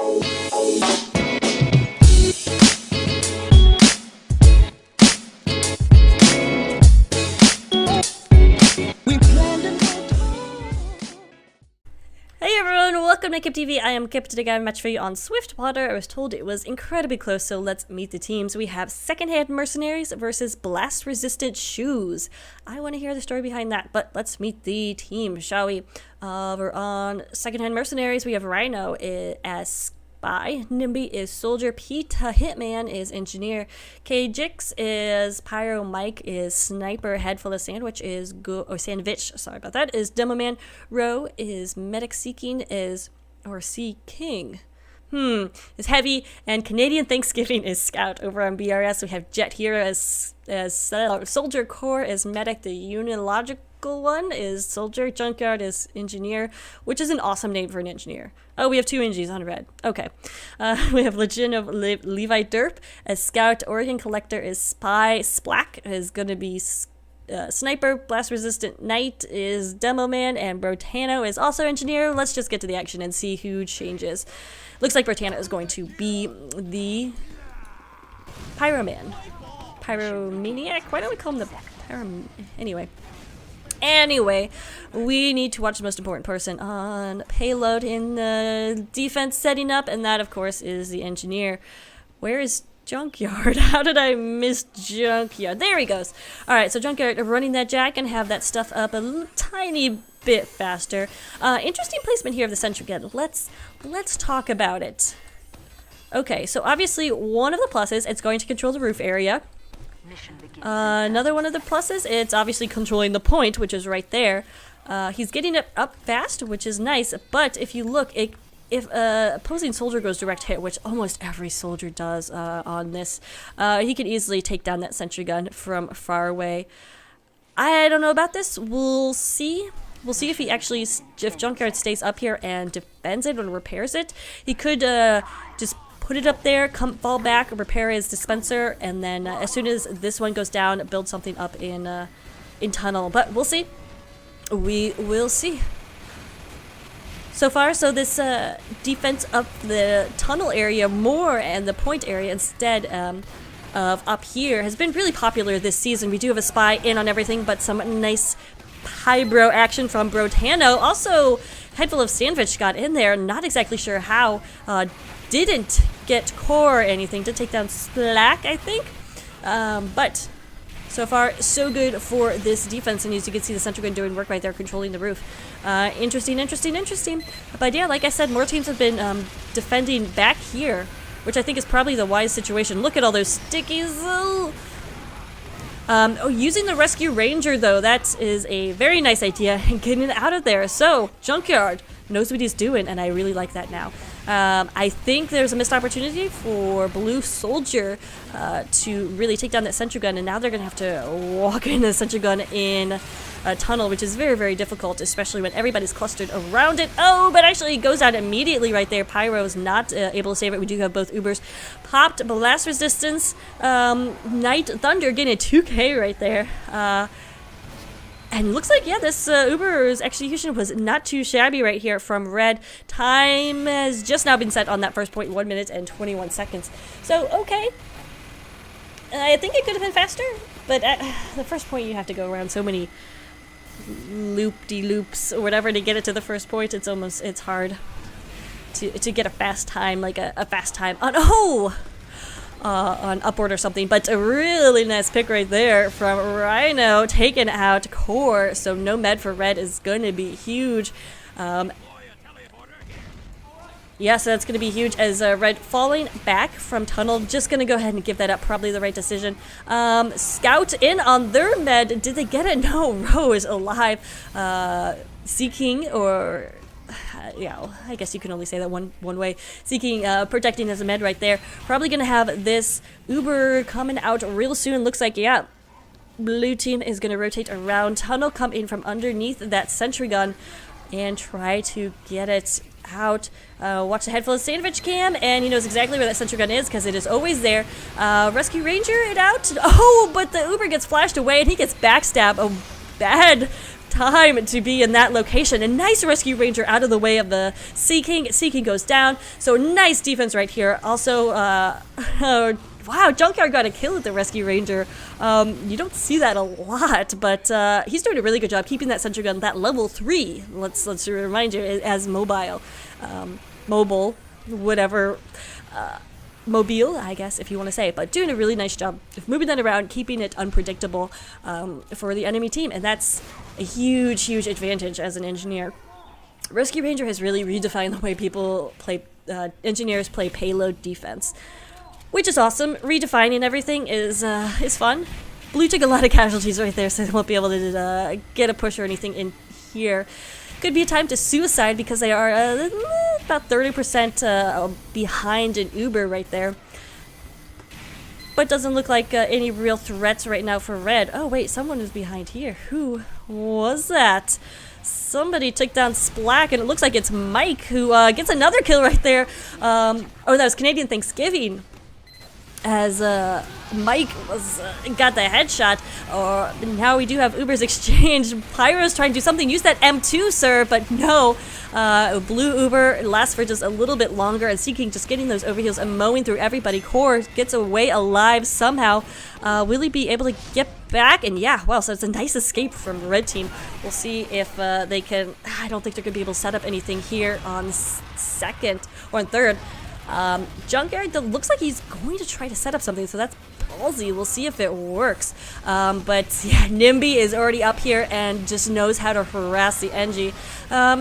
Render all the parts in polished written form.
Welcome to Kip TV. I am Kip. Today I have a match for you on Swiftwater. I was told it was incredibly close, so let's meet the teams. We have Secondhand Mercenaries versus Blast-Resistant Shoes. I want to hear the story behind that, but let's meet the team, shall we? We're on Secondhand Mercenaries. We have Rhino as Spy, Nimby is Soldier, Pita Hitman is Engineer, K-Jix is Pyro, Mike is Sniper, Head Full of Sandwich is Sandwich, sorry about that, is Demoman, Ro is Medic, Seeking is, or Seeking, is Heavy, and Canadian Thanksgiving is Scout. Over on BRS, we have Jet Hero as Soldier, Core is Medic, the Unilogical one is Soldier, Junkyard is Engineer, which is an awesome name for an engineer. Oh, we have two NGs on red. Okay. We have Legion of Levi Derp as Scout, Oregon Collector is Spy, Splack is going to be Sniper, Blast Resistant Knight is Demo Man, and Brotano is also Engineer. Let's just get to the action and see who changes. Looks like Brotano is going to be the Pyroman. Pyromaniac? Why don't we call him the Anyway, we need to watch the most important person on Payload in the defense setting up, and that, of course, is the Engineer. Where is Junkyard? How did I miss Junkyard? There he goes. Alright, so Junkyard running that jack and have that stuff up a tiny bit faster. Interesting placement here of the sentry gun. Let's talk about it. Okay, so obviously one of the pluses, it's going to control the roof area. Another one of the pluses, it's obviously controlling the point, which is right there. He's getting it up fast, which is nice, but if you look, if opposing soldier goes direct hit, which almost every soldier does on this, he can easily take down that sentry gun from far away. I don't know about this. We'll see. We'll see if he actually, if Junkyard stays up here and defends it and repairs it. He could just put it up there, fall back, repair his dispenser, and then as soon as this one goes down, build something up in tunnel. But we'll see. We will see. So far, so this defense up the tunnel area more and the point area instead of up here has been really popular this season. We do have a spy in on everything, but some nice highbrow action from Brotano. Also, Head Full of Sandwich got in there. Not exactly sure how. Didn't get Core or anything to take down Slack, I think. But so far, so good for this defense. And as you can see, the sentry gun doing work right there, controlling the roof. Interesting. But yeah, like I said, more teams have been defending back here, which I think is probably the wise situation. Look at all those stickies. Using the Rescue Ranger, though, that is a very nice idea, and getting out of there. So, Junkyard knows what he's doing, and I really like that now. I think there's a missed opportunity for Blue Soldier to really take down that sentry gun, and now they're going to have to walk in the sentry gun in a tunnel, which is very, very difficult, especially when everybody's clustered around it. Oh, but actually it goes out immediately right there. Pyro is not able to save it. We do have both Ubers popped. Blast Resistance, Night Thunder getting a 2K right there. And looks like, yeah, this Uber's execution was not too shabby right here from Red. Time has just now been set on that first point, 1 minute and 21 seconds. So, okay. I think it could have been faster, but at the first point you have to go around so many loop-de-loops or whatever to get it to the first point. It's hard to get a fast time, like a fast time on, on upward or something. But a really nice pick right there from Rhino, taking out Core. So no med for Red is going to be huge. Yeah, so that's going to be huge as Red falling back from tunnel. Just going to go ahead and give that up. Probably the right decision. Scout in on their med. Did they get it? No, Ro is alive. Seeking, or yeah, I guess you can only say that one way. Seeking, protecting as a med right there. Probably going to have this Uber coming out real soon. Looks like, yeah, blue team is going to rotate around. Tunnel come in from underneath that sentry gun and try to get it out. Watch the Head Full of Sandwich cam, and he knows exactly where that sentry gun is because it is always there. Rescue Ranger it out. Oh, but the Uber gets flashed away and he gets backstabbed. Oh, bad time to be in that location. A nice rescue ranger out of the way of the Sea King. Sea King goes down. So nice defense right here. Also, wow, Junkyard got a kill with the rescue ranger. You don't see that a lot, but he's doing a really good job keeping that sentry gun, that level 3. Let's remind you, as mobile, whatever. Mobile, I guess, if you want to say, but doing a really nice job of moving that around, keeping it unpredictable for the enemy team, and that's a huge advantage as an engineer. Rescue Ranger has really redefined the way people play, engineers play payload defense, which is awesome. Redefining everything is fun. Blue took a lot of casualties right there, so they won't be able to get a push or anything in here. Could be a time to suicide because they are about 30% behind an Uber right there. But doesn't look like any real threats right now for red. Oh wait, someone is behind here. Who was that? Somebody took down Splack, and it looks like it's Mike who gets another kill right there. Oh, that was Canadian Thanksgiving. As Mike got the headshot. Now we do have Uber's exchange. Pyro's trying to do something. Use that M2, sir, but no. Blue Uber lasts for just a little bit longer, and Sea King just getting those overheals and mowing through everybody. Core gets away alive somehow. Will he be able to get back? And yeah, well, so it's a nice escape from the red team. We'll see if they can. I don't think they're going to be able to set up anything here on second or on third. Junkyard looks like he's going to try to set up something, so that's ballsy. We'll see if it works. But yeah, Nimby is already up here and just knows how to harass the NG.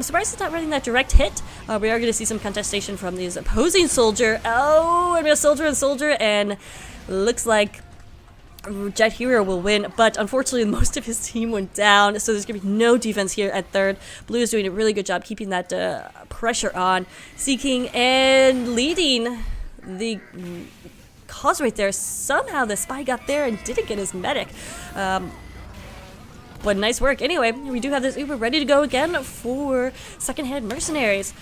Surprised he's not running that direct hit. We are going to see some contestation from these opposing soldier. Oh, and a soldier, and looks like Jet Hero will win, but unfortunately most of his team went down, so there's going to be no defense here at third. Blue is doing a really good job keeping that pressure on. Sea King and leading the cause right there. Somehow the spy got there and didn't get his medic. But nice work. Anyway, we do have this Uber ready to go again for Secondhand Mercenaries.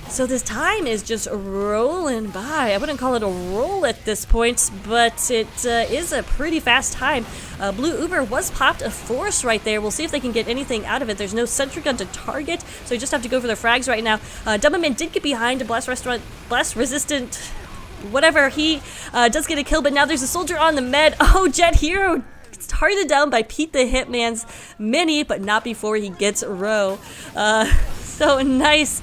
So this time is just rolling by. I wouldn't call it a roll at this point, but it is a pretty fast time. Blue Uber was popped a force right there. We'll see if they can get anything out of it. There's no sentry gun to target, so you just have to go for the frags right now. Dumbman did get behind a blast resistant, whatever. He does get a kill, but now there's a soldier on the med. Oh, Jet Hero gets targeted down by Pete the Hitman's mini, but not before he gets row. So nice.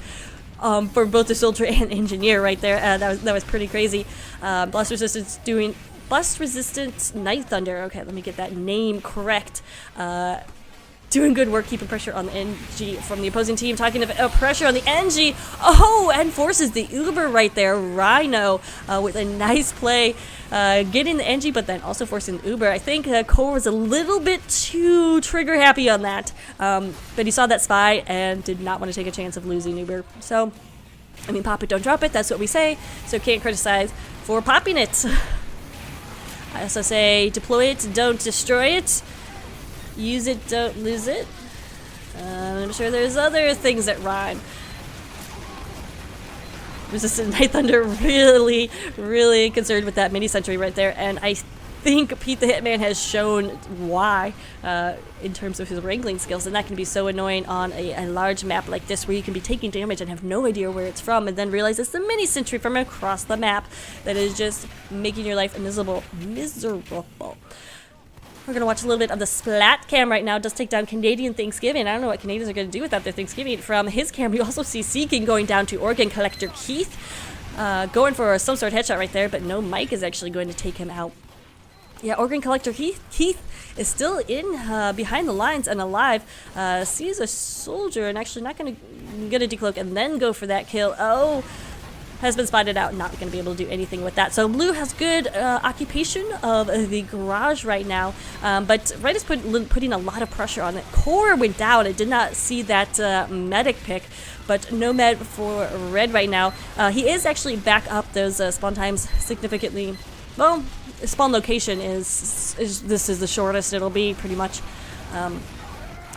For both the soldier and engineer right there. That was pretty crazy. Blast resistant Night Thunder. Okay, let me get that name correct. Doing good work keeping pressure on the NG from the opposing team. Talking of pressure on the NG. Oh, and forces the Uber right there. Rhino with a nice play. Getting the NG, but then also forcing the Uber. I think Cole was a little bit too trigger happy on that. But he saw that spy and did not want to take a chance of losing Uber. So, I mean, pop it, don't drop it. That's what we say. So can't criticize for popping it. I also say deploy it, don't destroy it. Use it, don't lose it. I'm sure there's other things that rhyme. Resistant Night Thunder really concerned with that mini sentry right there, and I think Pete the Hitman has shown why in terms of his wrangling skills, and that can be so annoying on a large map like this where you can be taking damage and have no idea where it's from, and then realize it's the mini sentry from across the map that is just making your life miserable. We're going to watch a little bit of the Splat cam right now. It does take down Canadian Thanksgiving. I don't know what Canadians are going to do without their Thanksgiving. From his cam, we also see Sea King going down to Organ Collector Keith. Going for some sort of headshot right there, but no, Mike is actually going to take him out. Yeah, Organ Collector Keith is still in behind the lines and alive. Sees a soldier and actually not going to get a decloak and then go for that kill. Oh, has been spotted out, not going to be able to do anything with that. So Blue has good occupation of the garage right now, but Red is putting a lot of pressure on it. Core went down. I did not see that medic pick, but no med for Red right now. He is actually back up those spawn times significantly. Well, spawn location is this is the shortest it'll be pretty much.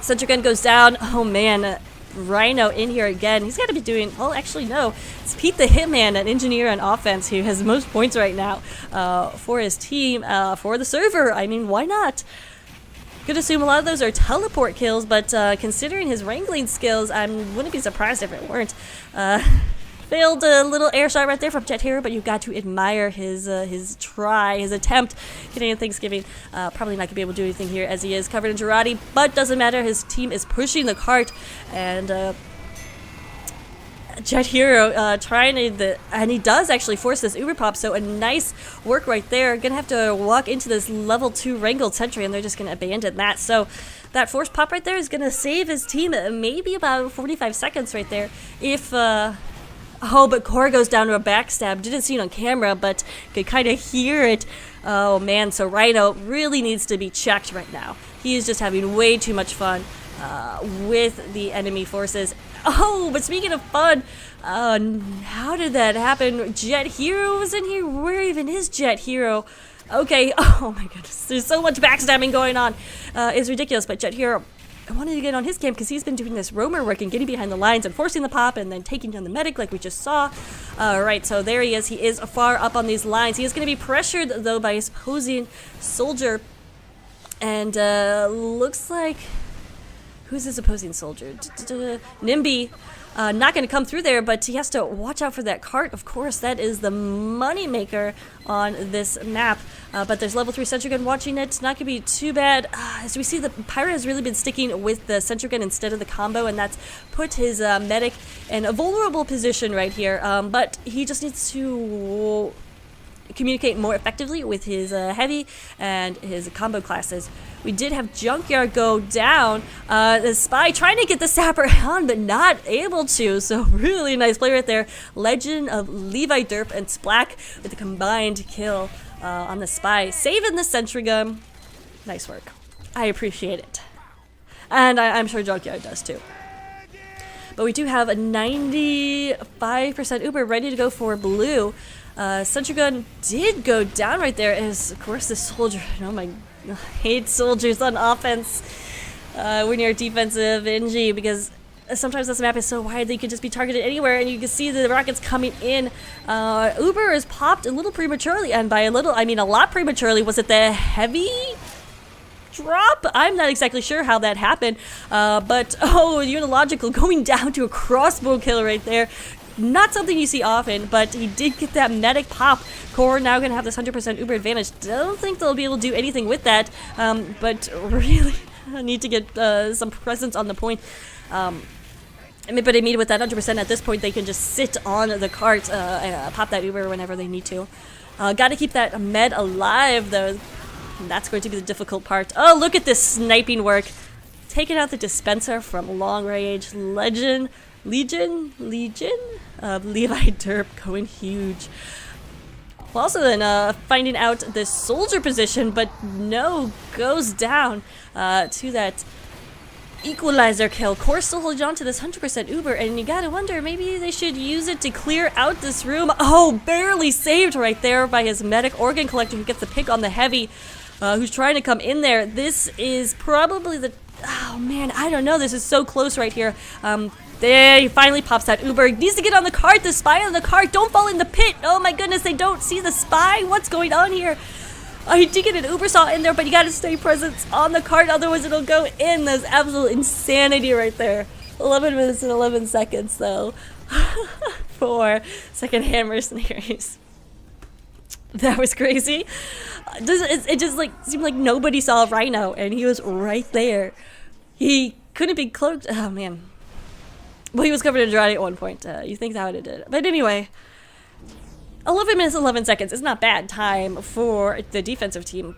Sentry gun goes down. Oh man. Rhino in here again. He's got to be doing, well, actually, no. It's Pete the Hitman, an engineer on offense who has the most points right now for his team, for the server. I mean, why not? Could assume a lot of those are teleport kills, but considering his wrangling skills, I wouldn't be surprised if it weren't. Failed a little air shot right there from Jet Hero, but you got to admire his attempt getting in Thanksgiving. Probably not gonna be able to do anything here as he is covered in Girardi, but doesn't matter. His team is pushing the cart, and Jet Hero trying to, and he does actually force this Uber pop, so a nice work right there. Gonna have to walk into this level 2 wrangled sentry, and they're just gonna abandon that. So that force pop right there is gonna save his team maybe about 45 seconds right there. If oh, but Core goes down to a backstab. Didn't see it on camera, but could kind of hear it. Oh man, so Rhino really needs to be checked right now. He is just having way too much fun with the enemy forces. Oh, but speaking of fun, how did that happen? Jet Hero was in here? Where even is Jet Hero? Okay, oh my goodness, there's so much backstabbing going on. It's ridiculous, but Jet Hero, I wanted to get on his camp because he's been doing this roamer work and getting behind the lines and forcing the pop and then taking down the medic like we just saw. Alright, so there he is. He is far up on these lines. He is going to be pressured, though, by his opposing soldier. And looks like... Who's his opposing soldier? Nimby. Not going to come through there, but he has to watch out for that cart. Of course, that is the money maker on this map. But there's level 3 sentry gun watching it. Not going to be too bad. As we see, the Pyro has really been sticking with the sentry gun instead of the combo, and that's put his medic in a vulnerable position right here. But he just needs to communicate more effectively with his heavy and his combo classes. We did have Junkyard go down. The Spy trying to get the Sapper on, but not able to. So really nice play right there. Legend of Levi Derp and Splack with a combined kill on the Spy. Saving the sentry gun. Nice work. I appreciate it. And I'm sure Junkyard does too. But we do have a 95% Uber ready to go for blue. Sentry gun did go down right there as, of course, the soldier. Oh my, I hate soldiers on offense when you're defensive NG, because sometimes this map is so wide that you can just be targeted anywhere, and you can see the rockets coming in. Uber is popped a little prematurely, and by a little, I mean a lot prematurely. Was it the heavy drop? I'm not exactly sure how that happened, but oh, Unilogical going down to a crossbow kill right there. Not something you see often, but he did get that medic pop. Core now going to have this 100% Uber advantage. Don't think they'll be able to do anything with that, but really need to get some presence on the point. But I mean, with that 100% at this point, they can just sit on the cart and pop that Uber whenever they need to. Got to keep that med alive, though. That's going to be the difficult part. Oh, look at this sniping work. Taking out the dispenser from long range. Legion of Levi Derp going huge. Also then finding out the soldier position, but no, goes down to that equalizer kill. Core still holds on to this 100% Uber, and you gotta wonder, maybe they should use it to clear out this room. Oh, barely saved right there by his medic organ collector, who gets the pick on the heavy, who's trying to come in there. This is probably the... Oh man, I don't know. This is so close right here. There, he finally pops that Uber. He needs to get on the cart. The Spy on the cart. Don't fall in the pit. Oh my goodness, they don't see the Spy. What's going on here? Oh, he did get an Uber saw in there, but you gotta stay present on the cart, otherwise it'll go in. There's absolute insanity right there. 11 minutes and 11 seconds, though, for Secondhand Mercenaries. That was crazy. It just like seemed like nobody saw Rhino, and he was right there. He couldn't be cloaked. Oh man. Well, he was covered in Girardi at one point. You think that would have did it. But anyway, 11 minutes, 11 seconds is not bad time for the defensive team.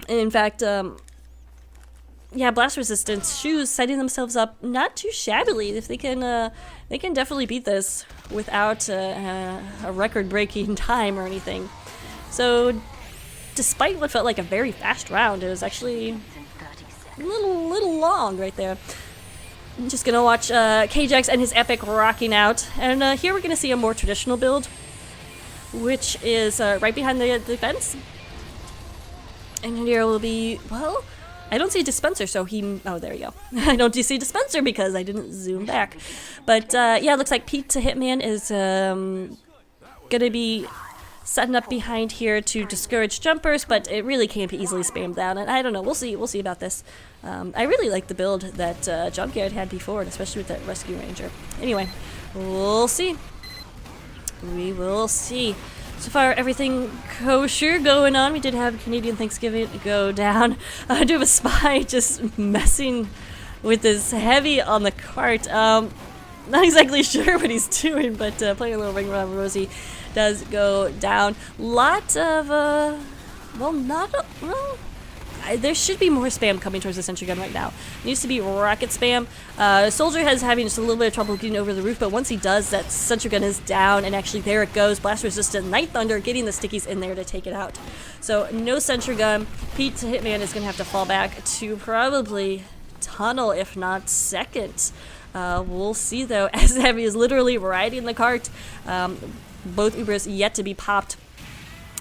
In fact, yeah, blast resistance shoes setting themselves up not too shabbily. If they can definitely beat this without a record-breaking time or anything. So, despite what felt like a very fast round, it was actually a little long right there. I'm just gonna watch KJax and his epic rocking out, and here we're gonna see a more traditional build, which is right behind the fence. And here will be, well, I don't see a dispenser, so he, oh, there you go. I don't see a dispenser because I didn't zoom back. But yeah, it looks like Pete to Hitman is gonna be setting up behind here to discourage jumpers, but it really can't be easily spammed down, and I don't know, we'll see about this. I really like the build that Junkyard had before, and especially with that Rescue Ranger. Anyway, we'll see. We will see. So far, everything kosher going on. We did have Canadian Thanksgiving go down. I do have a spy just messing with this heavy on the cart. Not exactly sure what he's doing, but playing a little ring around Rosie does go down. Lot of, there should be more spam coming towards the sentry gun right now. It needs to be rocket spam. Soldier has having just a little bit of trouble getting over the roof, but once he does, that sentry gun is down, and actually there it goes. Blast resistant Night Thunder getting the stickies in there to take it out. So no sentry gun. Pete Hitman is going to have to fall back to probably tunnel, if not second. We'll see though, as Heavy is literally riding the cart. Both Ubers yet to be popped.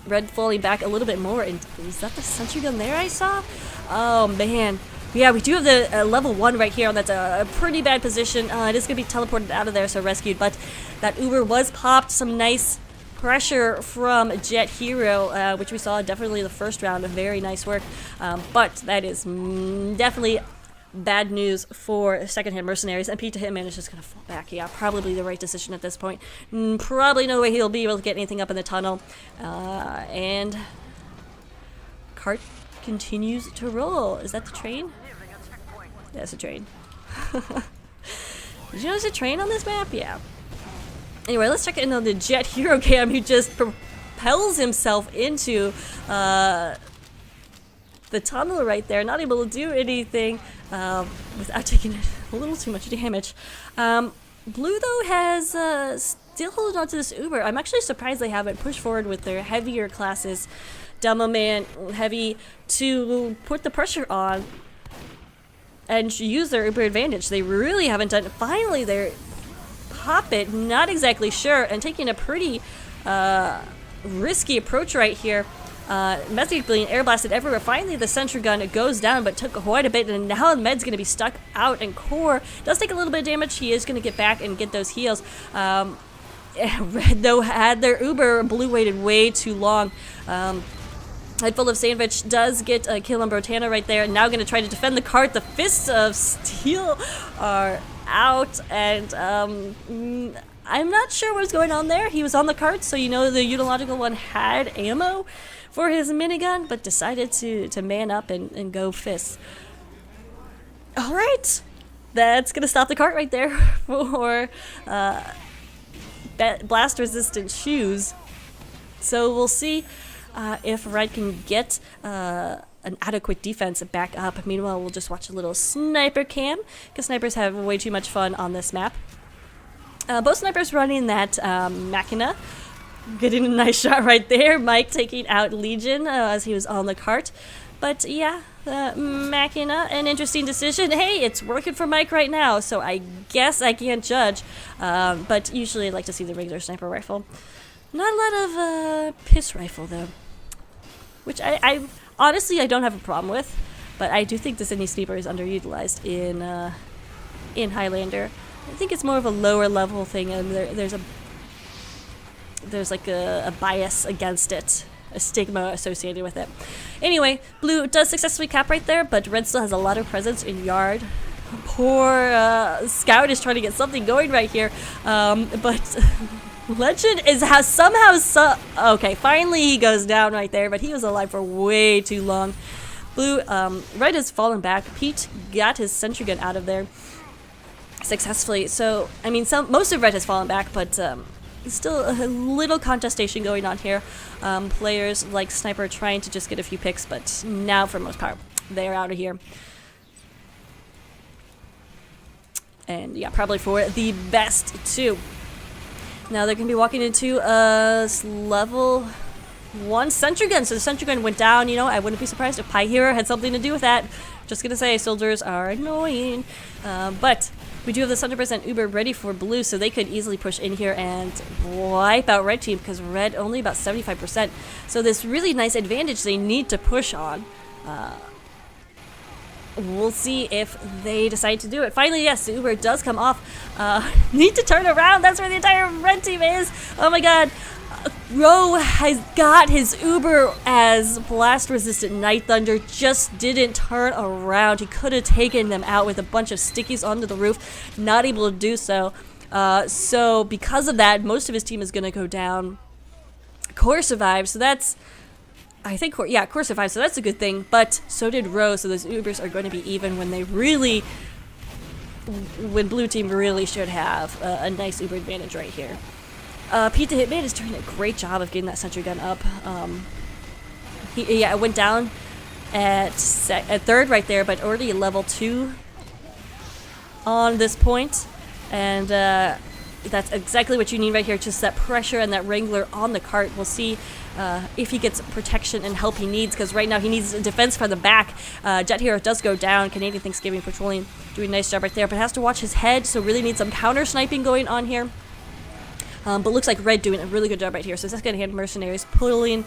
Red falling back a little bit more. And is that the sentry gun there I saw? Oh man. Yeah, we do have the level 1 right here, and that's a pretty bad position. It is going to be teleported out of there, so rescued. But that Uber was popped. Some nice pressure from Jet Hero, which we saw definitely the first round. Very nice work. But that is definitely bad news for Secondhand Mercenaries, and Pete Hitman is just going to fall back. Yeah, probably the right decision at this point. Probably no way he'll be able to get anything up in the tunnel. And cart continues to roll. Is that the train? That's a train. Did you know there's a train on this map? Yeah. Anyway, let's check in on the Jet Hero Cam, who just propels himself into the tunnel right there, not able to do anything without taking a little too much damage. Blue, though, has still holding on to this Uber. I'm actually surprised they haven't pushed forward with their heavier classes, Demo Man, Heavy, to put the pressure on and use their Uber advantage. They really haven't done it. Finally, they're pop it, not exactly sure, and taking a pretty risky approach right here. Message being air blasted everywhere. Finally, the sentry gun goes down, but took quite a bit, and now Med's going to be stuck out, and Core does take a little bit of damage. He is going to get back and get those heals. Red, though, had their Uber. Blue waited way too long. Head full of sandwich does get a kill on Brotana right there. Now going to try to defend the cart. The Fists of Steel are out, and I'm not sure what's going on there. He was on the cart, so you know the Unilogical one had ammo for his minigun, but decided to man up and go Fists. Alright, that's going to stop the cart right there for blast resistant shoes. So we'll see if Red can get an adequate defense back up. Meanwhile, we'll just watch a little sniper cam, because snipers have way too much fun on this map. Both snipers running that Machina, getting a nice shot right there. Mike taking out Legion as he was on the cart. But yeah, Machina, an interesting decision. Hey, it's working for Mike right now, so I guess I can't judge. But usually I like to see the regular sniper rifle. Not a lot of piss rifle though, which I honestly I don't have a problem with, but I do think the Sydney Sniper is underutilized in Highlander. I think it's more of a lower level thing, and there's like a bias against it, a stigma associated with it. Anyway, Blue does successfully cap right there, but Red still has a lot of presence in yard. Poor Scout is trying to get something going right here, but Legend has somehow okay, finally he goes down right there, but he was alive for way too long. Blue, Red has fallen back. Pete got his sentry gun out of there successfully. So, I mean, most of Red has fallen back, but still a little contestation going on here. Players like Sniper trying to just get a few picks, but now for the most part, they're out of here. And yeah, probably for the best too. Now they're going to be walking into a level 1 sentry gun. So the sentry gun went down. You know, I wouldn't be surprised if Pi Hero had something to do with that. Just going to say, soldiers are annoying. But we do have this 100% Uber ready for Blue, so they could easily push in here and wipe out Red Team, because Red only about 75%. So this really nice advantage they need to push on. We'll see if they decide to do it. Finally, yes, the Uber does come off. Need to turn around. That's where the entire Red Team is. Oh my god. Rowe has got his Uber as blast-resistant Night Thunder just didn't turn around. He could have taken them out with a bunch of stickies onto the roof, not able to do so. So because of that, most of his team is going to go down. Core survived, so that's... I think, Core survived, so that's a good thing. But so did Rowe, so those Ubers are going to be even when blue team really should have a nice Uber advantage right here. Pete the Hitman is doing a great job of getting that sentry gun up. It went down at third right there, but already level 2 on this point. And that's exactly what you need right here, just that pressure and that Wrangler on the cart. We'll see if he gets protection and help he needs, because right now he needs defense from the back. Jet Hero does go down. Canadian Thanksgiving Patrolling doing a nice job right there, but has to watch his head, so really needs some counter sniping going on here. But looks like Red doing a really good job right here. So Secondhand Mercenaries pulling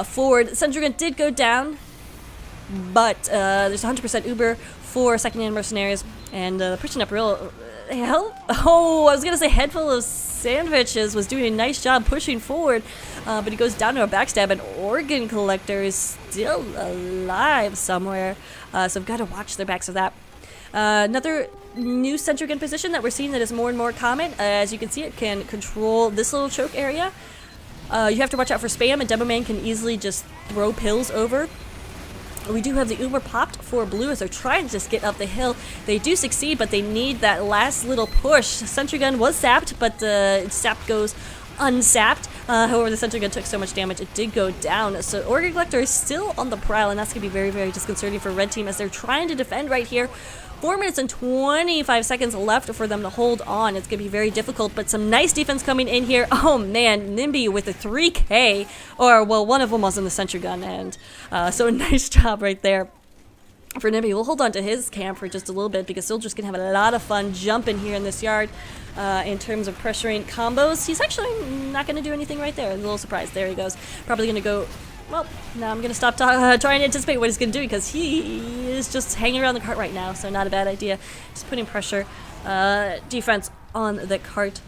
forward. Sentry gun did go down, but there's 100% Uber for Secondhand Mercenaries, and pushing up real hell. Oh, I was gonna say head full of sandwiches was doing a nice job pushing forward, but he goes down to a backstab. An organ collector is still alive somewhere, so I've got to watch their backs of that. Another new sentry gun position that we're seeing that is more and more common. As you can see, it can control this little choke area. You have to watch out for spam, and Demo Man can easily just throw pills over. We do have the Uber popped for blue as they're trying to just get up the hill. They do succeed, but they need that last little push. Sentry gun was sapped, but the sap goes unsapped. However, the sentry gun took so much damage, it did go down. So Organ Collector is still on the prowl, and that's going to be very, very disconcerting for Red Team as they're trying to defend right here. 4 minutes and 25 seconds left for them to hold on. It's going to be very difficult, but some nice defense coming in here. Oh man, Nimby with a 3K, or well, one of them was in the sentry gun, and so a nice job right there for Nimby. We'll hold on to his camp for just a little bit because Soldier's going to have a lot of fun jumping here in this yard in terms of pressuring combos. He's actually not going to do anything right there. A little surprised. There he goes. Probably going to go... Well, now I'm going to stop trying to anticipate what he's going to do because he is just hanging around the cart right now, so not a bad idea. Just putting pressure, defense on the cart.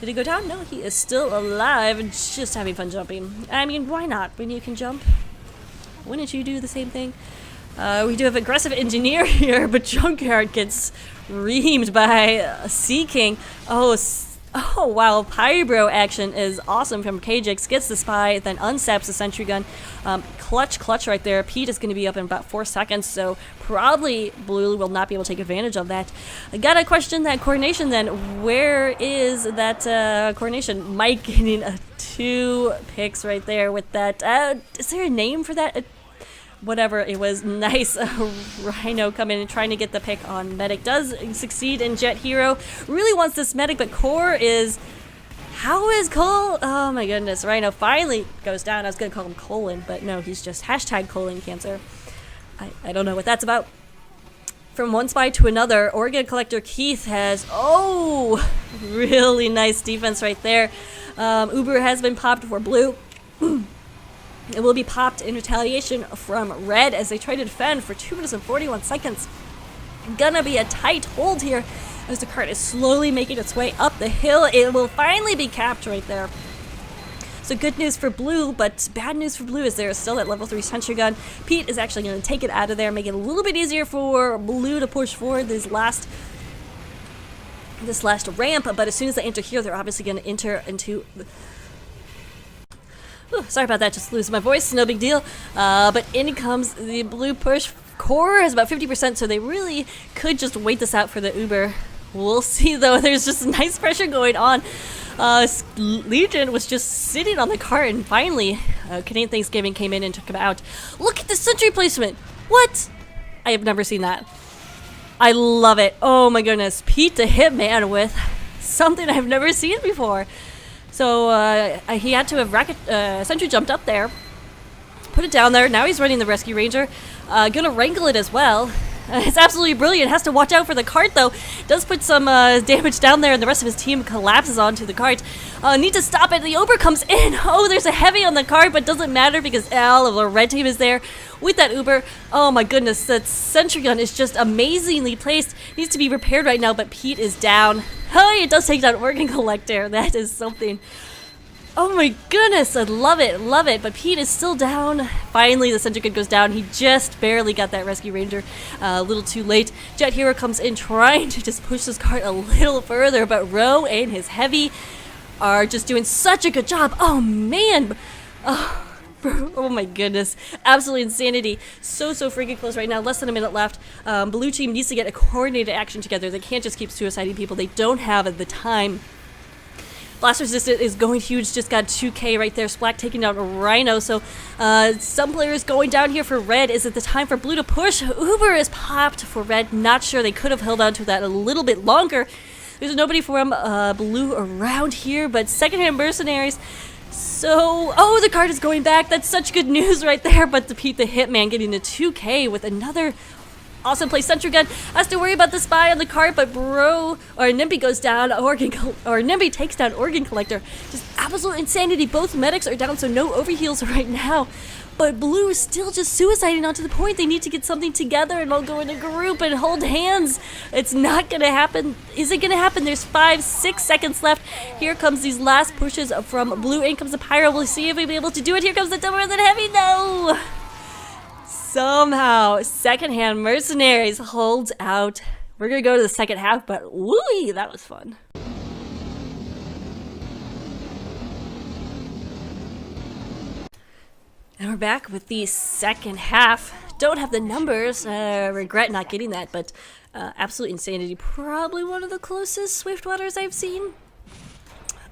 Did he go down? No, he is still alive and just having fun jumping. I mean, why not? When you can jump, wouldn't you do the same thing? We do have aggressive engineer here, but Junkyard gets reamed by Sea King. Oh wow, Pyro action is awesome from KJX. Gets the spy, then unsaps the sentry gun. Clutch right there. Pete is going to be up in about 4 seconds, so probably Blue will not be able to take advantage of that. I gotta question that coordination then. Where is that coordination? Mike getting 2 picks right there with that. Is there a name for that? Whatever it was, nice. Rhino coming and trying to get the pick on Medic. Does succeed in Jet Hero. Really wants this Medic, but Core is... How is Cole? Oh my goodness. Rhino finally goes down. I was going to call him Colon, but no, he's just hashtag colon cancer. I don't know what that's about. From one spy to another, Organ Collector Keith has... Oh! Really nice defense right there. Uber has been popped for Blue. It will be popped in retaliation from Red as they try to defend for 2 minutes and 41 seconds. Gonna be a tight hold here as the cart is slowly making its way up the hill. It will finally be capped right there. So good news for Blue, but bad news for Blue is there is still that level 3 sentry gun. Pete is actually going to take it out of there, make it a little bit easier for Blue to push forward this last ramp, but as soon as they enter here, they're obviously going to enter into... Sorry about that, just losing my voice, no big deal. But in comes the Blue push. Core is about 50%, so they really could just wait this out for the Uber. We'll see though, there's just nice pressure going on. Legion was just sitting on the cart, and finally, Canadian Thanksgiving came in and took him out. Look at the sentry placement! What? I have never seen that. I love it. Oh my goodness, Pete the Hitman with something I've never seen before. So he had to have sentry jumped up there, put it down there. Now he's running the Rescue Ranger. Gonna wrangle it as well. It's absolutely brilliant. Has to watch out for the cart though. Does put some damage down there, and the rest of his team collapses onto the cart. Need to stop it. The Uber comes in. Oh, there's a heavy on the cart, but doesn't matter because all of the red team is there with that Uber. Oh my goodness, that sentry gun is just amazingly placed. Needs to be repaired right now, but Pete is down. Oh, it does take down Organ Collector. That is something. Oh my goodness, I love it, love it. But Pete is still down. Finally, the sentry gun goes down. He just barely got that rescue ranger a little too late. Jet Hero comes in trying to just push this cart a little further, but Ro and his heavy are just doing such a good job. Oh man. Oh my goodness. Absolutely insanity. So freaking close right now. Less than a minute left. Blue team needs to get a coordinated action together. They can't just keep suiciding people. They don't have the time. Blast Resistant is going huge, just got 2k right there. Splack taking down a Rhino, so some players going down here for red. Is it the time for blue to push? Uber is popped for red. Not sure, they could have held on to that a little bit longer. There's nobody from blue around here, but Secondhand Mercenaries. So, oh, the card is going back. That's such good news right there, but the Pete the Hitman getting a 2k with another awesome play. Sentry gun has to worry about the spy on the cart, but Nimby goes down. Nimby takes down Organ Collector. Just absolute insanity. Both medics are down, so no overheals right now. But blue is still just suiciding onto the point. They need to get something together and all go in a group and hold hands. It's not gonna happen. Is it gonna happen? There's 5-6 seconds left. Here comes these last pushes from blue. In comes the Pyro. We'll see if we'll be able to do it. Here comes the double and then heavy. No! Somehow, Secondhand Mercenaries holds out. We're gonna go to the second half, but wooey, that was fun. And we're back with the second half. Don't have the numbers, regret not getting that, but absolute insanity. Probably one of the closest Swiftwaters I've seen.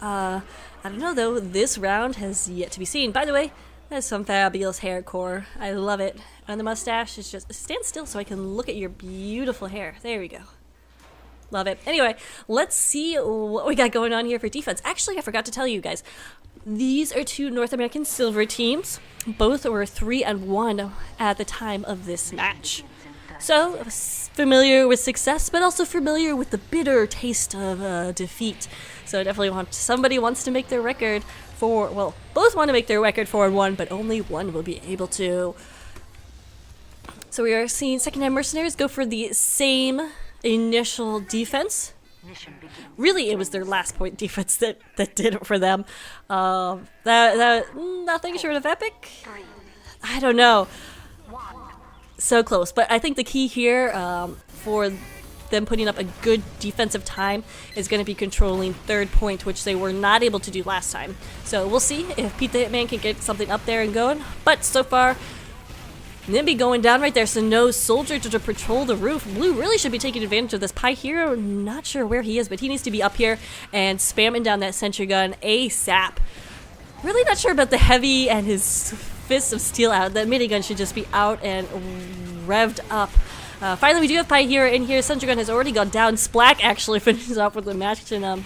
I don't know though, this round has yet to be seen. By the way, that's some fabulous hair core. I love it. And the mustache is just, stand still so I can look at your beautiful hair. There we go. Love it. Anyway, let's see what we got going on here for defense. Actually, I forgot to tell you guys. These are two North American silver teams. Both were 3-1 at the time of this match. So, familiar with success, but also familiar with the bitter taste of defeat. So definitely somebody wants to make their record for, well, both want to make their record 4-1, but only one will be able to. So we are seeing Secondhand Mercenaries go for the same initial defense. Really, it was their last point defense that did it for them. Nothing short of epic. I don't know. So close, but I think the key here for them putting up a good defensive time is going to be controlling third point, which they were not able to do last time. So we'll see if Pete the Hitman can get something up there and going. But so far, Nimby going down right there, so no soldier to patrol the roof. Blue really should be taking advantage of this. Pi Hero, not sure where he is, but he needs to be up here and spamming down that sentry gun ASAP. Really not sure about the heavy and his fists of steel out. That minigun should just be out and revved up. Finally, we do have Pi Hero in here. Sentry gun has already gone down. Splack actually finishes off with the Machina.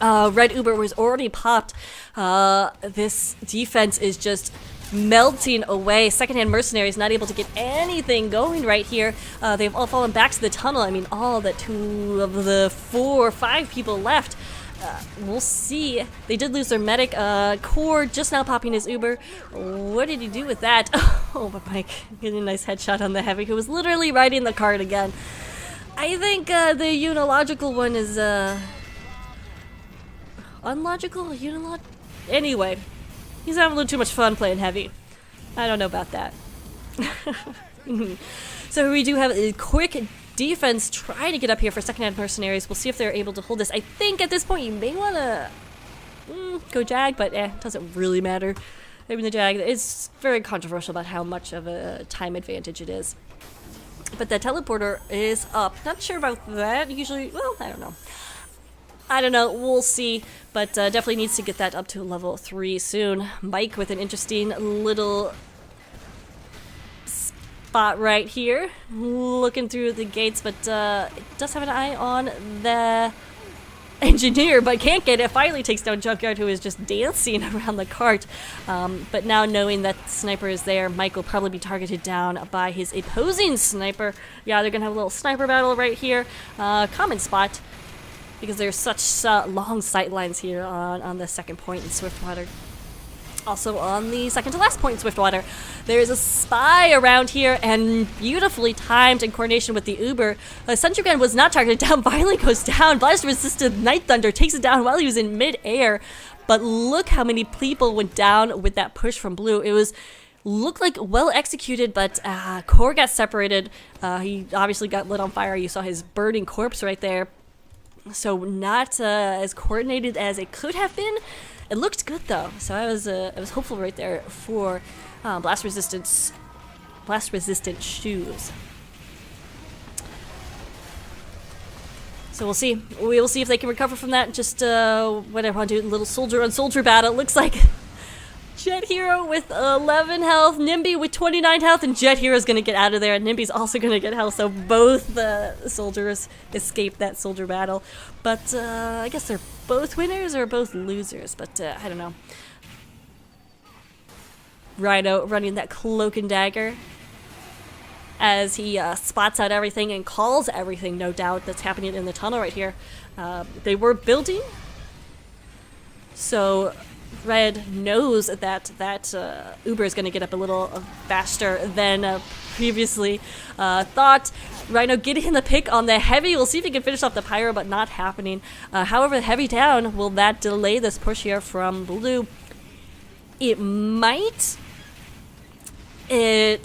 Red Uber was already popped. This defense is just melting away. Secondhand Mercenaries not able to get anything going right here. They've all fallen back to the tunnel. I mean, all but 2 of the 4 or 5 people left. We'll see. They did lose their medic. Core just now popping his Uber. What did he do with that? Oh, but Mike getting a nice headshot on the heavy, who was literally riding the cart again. I think the unilogical one is unlogical? Anyway, he's having a little too much fun playing heavy. I don't know about that. So we do have a quick defense trying to get up here for Secondhand Mercenaries. We'll see if they're able to hold this. I think at this point you may want to go Jag, but doesn't really matter. I mean, the Jag is very controversial about how much of a time advantage it is. But the teleporter is up. Not sure about that. Usually, well, I don't know, we'll see, but definitely needs to get that up to level 3 soon. Mike with an interesting little spot right here, looking through the gates, but does have an eye on the engineer, but can't get it. Finally takes down Junkyard, who is just dancing around the cart. But now knowing that the sniper is there, Mike will probably be targeted down by his opposing sniper. Yeah, they're gonna have a little sniper battle right here. Common spot, because there's such long sight lines here on the second point in Swiftwater. Also on the second to last point, Swiftwater, there's a spy around here, and beautifully timed in coordination with the Uber. Sentry Gun was not targeted down, finally goes down. Blast resisted Night Thunder takes it down while he was in mid-air. But look how many people went down with that push from Blue. It was looked like well executed, but Core got separated. He obviously got lit on fire. You saw his burning corpse right there. So not as coordinated as it could have been. It looked good though, so I was hopeful right there for blast resistant shoes. So we'll see. We will see if they can recover from that. Just what I want to do, a little soldier on soldier battle. It looks like Jet Hero with 11 health, Nimby with 29 health, and Jet Hero's gonna get out of there, and Nimby's also gonna get health, so both soldiers escape that soldier battle. But I guess they're both winners or both losers, but I don't know. Rhino running that cloak and dagger as he spots out everything and calls everything, no doubt, that's happening in the tunnel right here. They were building, so Red knows that Uber is going to get up a little faster than previously thought. Rhino getting the pick on the Heavy. We'll see if he can finish off the Pyro, but not happening. However, the Heavy down, will that delay this push here from Blue? It might. I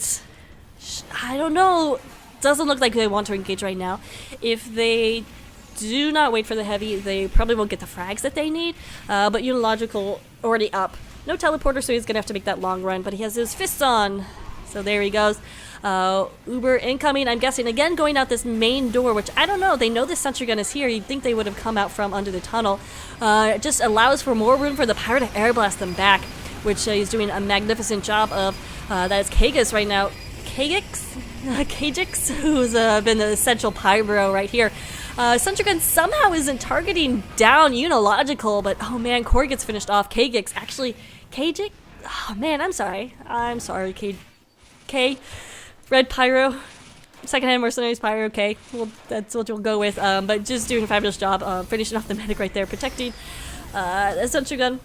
don't know. Doesn't look like they want to engage right now. If they do not wait for the Heavy, they probably won't get the frags that they need. But Unilogical already up. No teleporter, so he's going to have to make that long run, but he has his fists on. So there he goes. Uber incoming, I'm guessing, again going out this main door, which I don't know. They know the sentry gun is here. You'd think they would have come out from under the tunnel. It just allows for more room for the Pyro to air blast them back, which he's doing a magnificent job of. That is Kagix right now. Kagix, who's been the essential Pyro right here. Sentry Gun somehow isn't targeting down Unilogical, but oh man, Core gets finished off. Kagix, actually, Kagix? Oh man, I'm sorry, K. Red Pyro. Secondhand Mercenaries Pyro, K. Well, that's what you'll go with, but just doing a fabulous job finishing off the medic right there, protecting the Sentry Gun.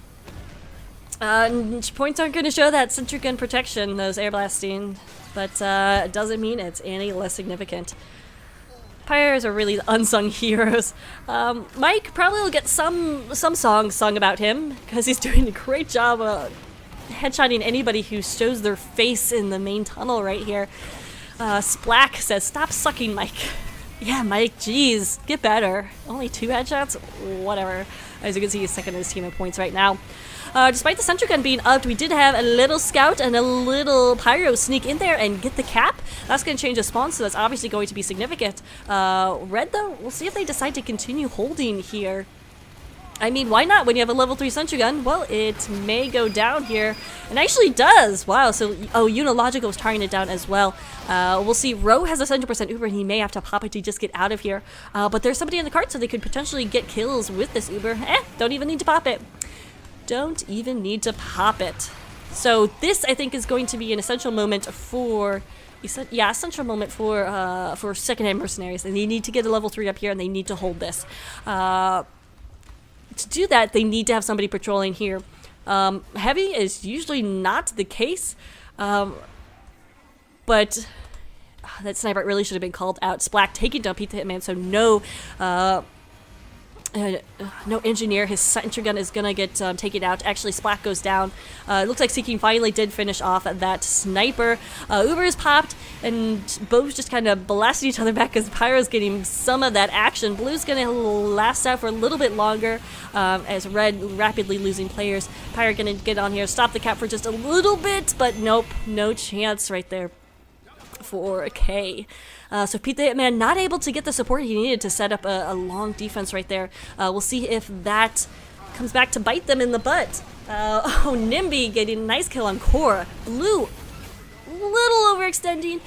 Points aren't going to show that Sentry Gun protection, those air blasting, but it doesn't mean it's any less significant. Pyros are really unsung heroes. Mike probably will get some songs sung about him because he's doing a great job headshotting anybody who shows their face in the main tunnel right here. Splack says, "Stop sucking, Mike." Yeah, Mike, geez, get better. Only 2 headshots? Whatever. As you can see, he's second in his team of points right now. Despite the Sentry Gun being upped, we did have a little Scout and a little Pyro sneak in there and get the cap. That's going to change the spawn, so that's obviously going to be significant. Red, though, we'll see if they decide to continue holding here. I mean, why not when you have a level 3 Sentry Gun? Well, it may go down here, and actually does. Wow, so, Unilogical is targeting it down as well. We'll see. Ro has a 100% Uber, and he may have to pop it to just get out of here. But there's somebody in the cart, so they could potentially get kills with this Uber. Don't even need to pop it. Don't even need to pop it. So this, I think, is going to be an essential moment for... essential moment for Secondhand Mercenaries. And they need to get a level 3 up here, and they need to hold this. To do that, they need to have somebody patrolling here. Heavy is usually not the case, but that sniper really should have been called out. Splack taking down Pete the Hitman, so no engineer. His Sentry Gun is gonna get taken out. Actually, Splack goes down. It looks like Seeking finally did finish off that sniper. Uber is popped, and both just kind of blasted each other back because Pyro's getting some of that action. Blue's gonna last out for a little bit longer as Red rapidly losing players. Pyro gonna get on here, stop the cap for just a little bit, but nope, no chance right there for K. So Pete the Hitman not able to get the support he needed to set up a long defense right there. We'll see if that comes back to bite them in the butt. Nimby getting a nice kill on Core. Blue, little overextending.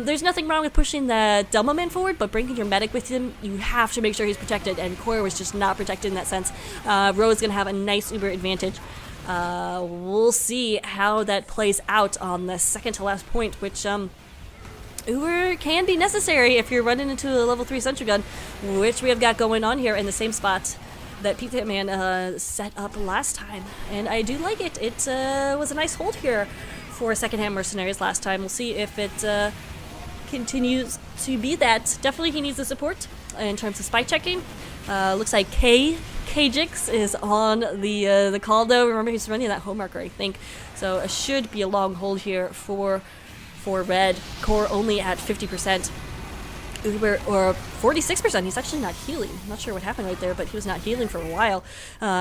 There's nothing wrong with pushing the Delmo man forward, but bringing your medic with him, you have to make sure he's protected, and Core was just not protected in that sense. Ro is going to have a nice Uber advantage. We'll see how that plays out on the second to last point, which Uber can be necessary if you're running into a level 3 Sentry Gun, which we have got going on here in the same spot. that Pete the Hitman set up last time, and I do like it. It was a nice hold here for Secondhand Mercenaries last time. We'll see if it continues to be that. Definitely he needs the support in terms of spy checking. Looks like Kajix is on the call though. Remember, he's running that home marker, I think. So it should be a long hold here for red. Core only at 50%. Uber, or 46%. He's actually not healing. I'm not sure what happened right there, but he was not healing for a while.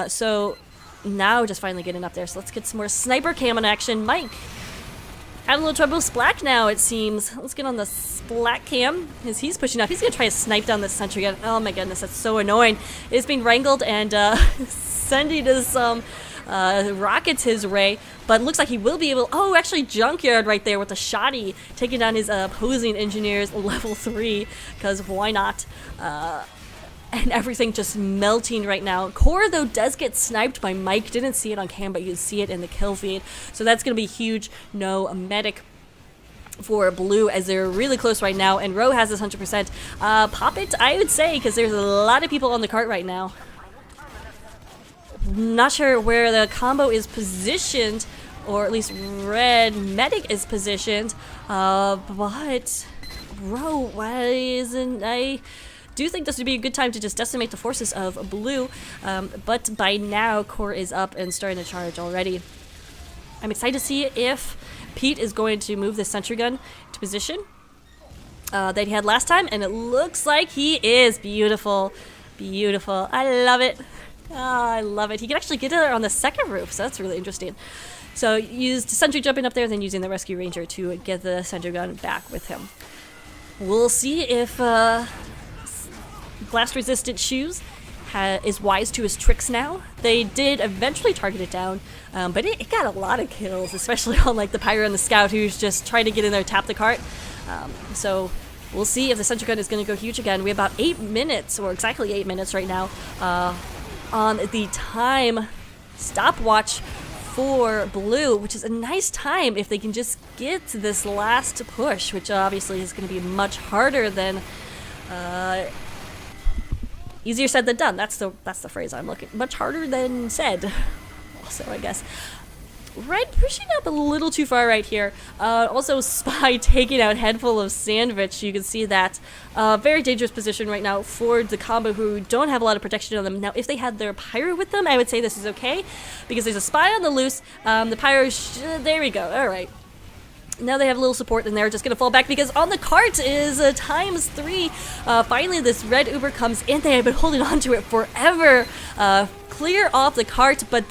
So now just finally getting up there. So let's get some more sniper cam in action. Mike, having a little trouble with Splack now, it seems. Let's get on the Splack cam as he's pushing up. He's going to try to snipe down this sentry gun. Oh my goodness, that's so annoying. It's being wrangled and sending to some rockets his way, but it looks like he will be able. Oh, actually, Junkyard right there with the shoddy taking down his opposing engineers level 3, because why not? And everything just melting right now. Core, though, does get sniped by Mike. Didn't see it on cam, but you can see it in the kill feed. So that's going to be huge. No medic for blue, as they're really close right now. And Row has this 100%. Pop it, I would say, because there's a lot of people on the cart right now. Not sure where the combo is positioned, or at least red medic is positioned. But Row, why isn't I... do think this would be a good time to just decimate the forces of blue, but by now Core is up and starting to charge already. I'm excited to see if Pete is going to move the sentry gun to position that he had last time, and it looks like he is. Beautiful, beautiful. I love it. Oh, I love it. He can actually get it on the second roof, so that's really interesting. So used sentry jumping up there, then using the rescue ranger to get the sentry gun back with him. We'll see if blast resistant shoes is wise to his tricks now. They did eventually target it down, but it got a lot of kills, especially on like the pyro and the scout, who's just trying to get in there, tap the cart. So we'll see if the sentry gun is going to go huge again. We have about 8 minutes, or exactly 8 minutes right now, on the time stopwatch for blue, which is a nice time if they can just get to this last push, which obviously is going to be much harder than easier said than done. That's the phrase I'm looking. Much harder than said. Also, I guess. Red pushing up a little too far right here. Also, Spy taking out Headful of Sandwich. You can see that. Very dangerous position right now for the combo, who don't have a lot of protection on them. Now, if they had their Pyro with them, I would say this is okay, because there's a Spy on the loose. The Pyro, there we go. All right. Now they have a little support, and they're just going to fall back, because on the cart is ×3. Finally, this red Uber comes in. They have been holding on to it forever. Clear off the cart, but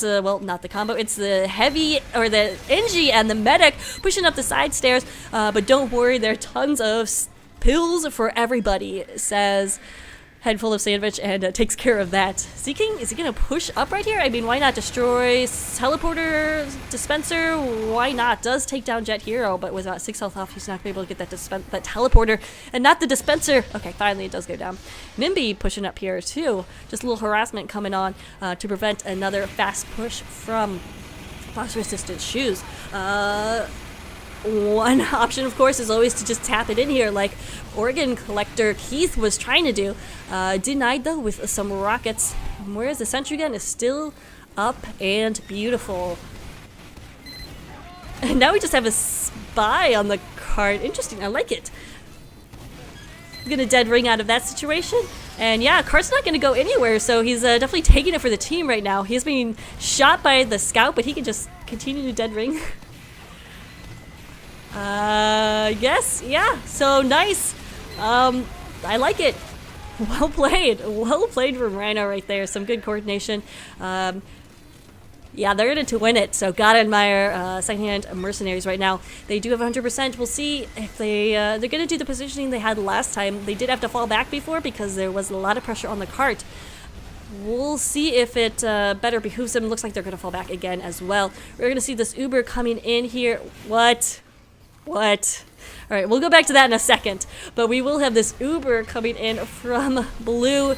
well, not the combo. It's the heavy, or the NG and the medic pushing up the side stairs. But don't worry, there are tons of pills for everybody, says Headful of Sandwich, and takes care of that. Seeking, is he going to push up right here? I mean, why not destroy teleporter dispenser? Why not? Does take down Jet Hero, but with about 6 health off, he's not going to be able to get that teleporter and not the dispenser. Okay, finally it does go down. Nimby pushing up here too. Just a little harassment coming on to prevent another fast push from blast resistant shoes. One option, of course, is always to just tap it in here, like Organ Collector Keith was trying to do. Denied, though, with some rockets. Whereas the sentry gun is still up and beautiful. And now we just have a spy on the card. Interesting, I like it. I'm gonna dead ring out of that situation. And yeah, Cart's not gonna go anywhere, so he's definitely taking it for the team right now. He's being shot by the scout, but he can just continue to dead ring. Yes, yeah, so nice. I like it. Well played from Rhino right there. Some good coordination. Yeah, they're in it to win it, so gotta admire Secondhand Mercenaries right now. They do have 100%. We'll see if they're gonna do the positioning they had last time. They did have to fall back before because there was a lot of pressure on the cart. We'll see if it better behooves them. Looks like they're gonna fall back again as well. We're gonna see this Uber coming in here. What? Alright, we'll go back to that in a second. But we will have this Uber coming in from blue.